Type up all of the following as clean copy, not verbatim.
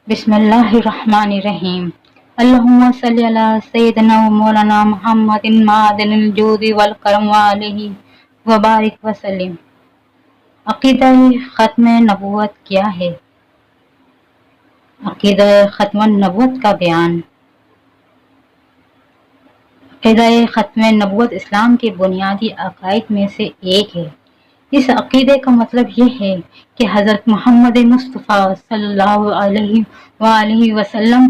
بسم اللہ الرحمن الرحیم۔ اللہم صلی علی سیدنا و مولانا محمد معدن الجود والکرم وآلہ وبارک وسلم۔ عقیدہ ختم نبوت کیا ہے؟ عقیدہ ختم نبوت کا بیان۔ عقیدہ ختم نبوت اسلام کے بنیادی عقائد میں سے ایک ہے۔ اس عقیدے کا مطلب یہ ہے کہ حضرت محمد مصطفیٰ صلی اللہ علیہ وآلہ وسلم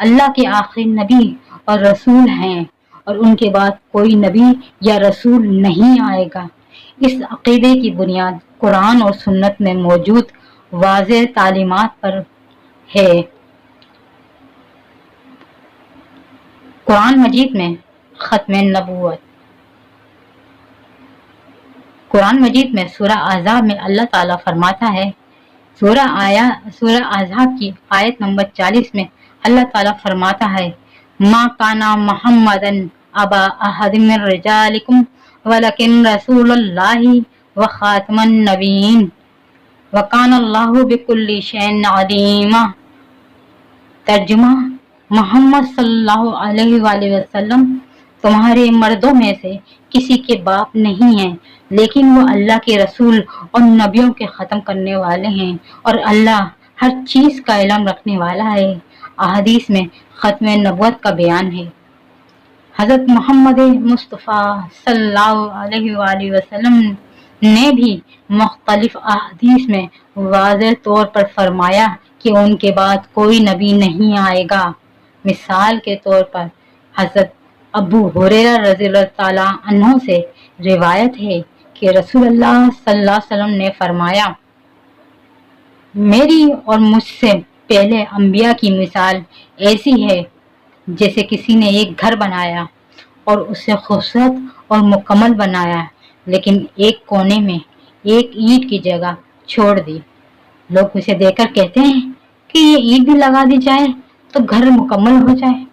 اللہ کے آخری نبی اور رسول ہیں اور ان کے بعد کوئی نبی یا رسول نہیں آئے گا۔ اس عقیدے کی بنیاد قرآن اور سنت میں موجود واضح تعلیمات پر ہے۔ قرآن مجید میں ختم نبوت۔ قرآن مجید میں سورہ احزاب میں اللہ تعالیٰ فرماتا ہے، سورہ احزاب کی آیت نمبر 40 میں اللہ تعالیٰ فرماتا ہے، ما کان محمدا ابا احد من رجالکم ولکن رسول اللہ وخاتم النبیین وکان اللہ بکل شیء علیما۔ ترجمہ: محمد صلی اللہ علیہ وآلہ وسلم تمہارے مردوں میں سے کسی کے باپ نہیں ہیں، لیکن وہ اللہ کے رسول اور نبیوں کے ختم کرنے والے ہیں اور اللہ ہر چیز کا علم رکھنے والا ہے۔ احادیث میں ختم نبوت کا بیان ہے۔ حضرت محمد مصطفیٰ صلی اللہ علیہ وآلہ وسلم نے بھی مختلف احادیث میں واضح طور پر فرمایا کہ ان کے بعد کوئی نبی نہیں آئے گا۔ مثال کے طور پر حضرت ابو ہریرہ رضی اللہ تعالیٰ عنہ سے روایت ہے کہ رسول اللہ صلی اللہ علیہ وسلم نے فرمایا، میری اور مجھ سے پہلے انبیاء کی مثال ایسی ہے جیسے کسی نے ایک گھر بنایا اور اسے خوبصورت اور مکمل بنایا، لیکن ایک کونے میں ایک اینٹ کی جگہ چھوڑ دی۔ لوگ اسے دیکھ کر کہتے ہیں کہ یہ اینٹ بھی لگا دی جائے تو گھر مکمل ہو جائے۔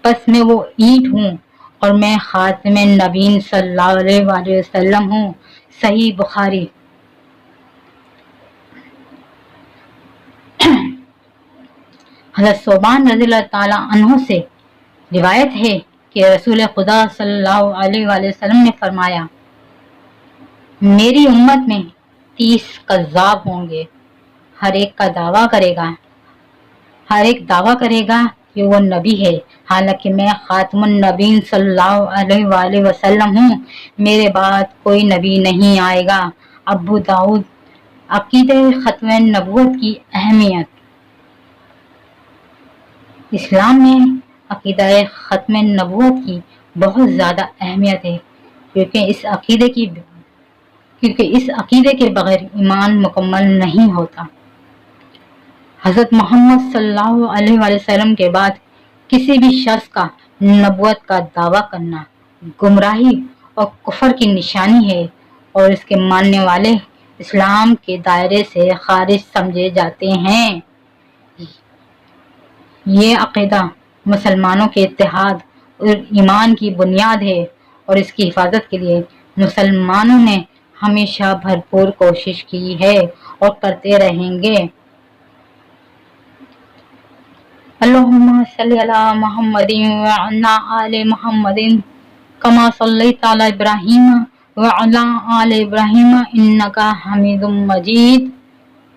بس میں وہ اینٹ ہوں اور میں خاتم نبیین صلی اللہ علیہ وآلہ وسلم ہوں۔ صحیح بخاری۔ حضرت ثوبان رضی اللہ تعالیٰ عنہ سے روایت ہے کہ رسول خدا صلی اللہ علیہ وآلہ وسلم نے فرمایا، میری امت میں 30 کذاب ہوں گے، ہر ایک دعویٰ کرے گا کہ وہ نبی ہے، حالانکہ میں خاتم النبیین صلی اللہ علیہ وآلہ وسلم ہوں، میرے بعد کوئی نبی نہیں آئے گا۔ ابو داؤد۔ عقیدہ ختم نبوت کی اہمیت۔ اسلام میں عقیدہ ختم نبوت کی بہت زیادہ اہمیت ہے، کیونکہ اس عقیدے کے بغیر ایمان مکمل نہیں ہوتا۔ حضرت محمد صلی اللہ علیہ وآلہ وسلم کے بعد کسی بھی شخص کا نبوت کا دعویٰ کرنا گمراہی اور کفر کی نشانی ہے اور اس کے ماننے والے اسلام کے دائرے سے خارج سمجھے جاتے ہیں۔ یہ عقیدہ مسلمانوں کے اتحاد اور ایمان کی بنیاد ہے اور اس کی حفاظت کے لیے مسلمانوں نے ہمیشہ بھرپور کوشش کی ہے اور کرتے رہیں گے۔ اللہم صلی علی محمد وعلی آل محمد کما صلیت علی ابراہیم وعلی آل ابراہیم انک حمید مجید۔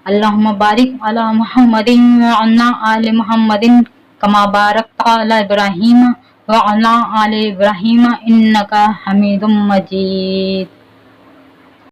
اللہم بارک علی محمد وعلی آل محمد کما بارکت علی ابراہیم وعلی آل ابراہیم انک حمید مجید۔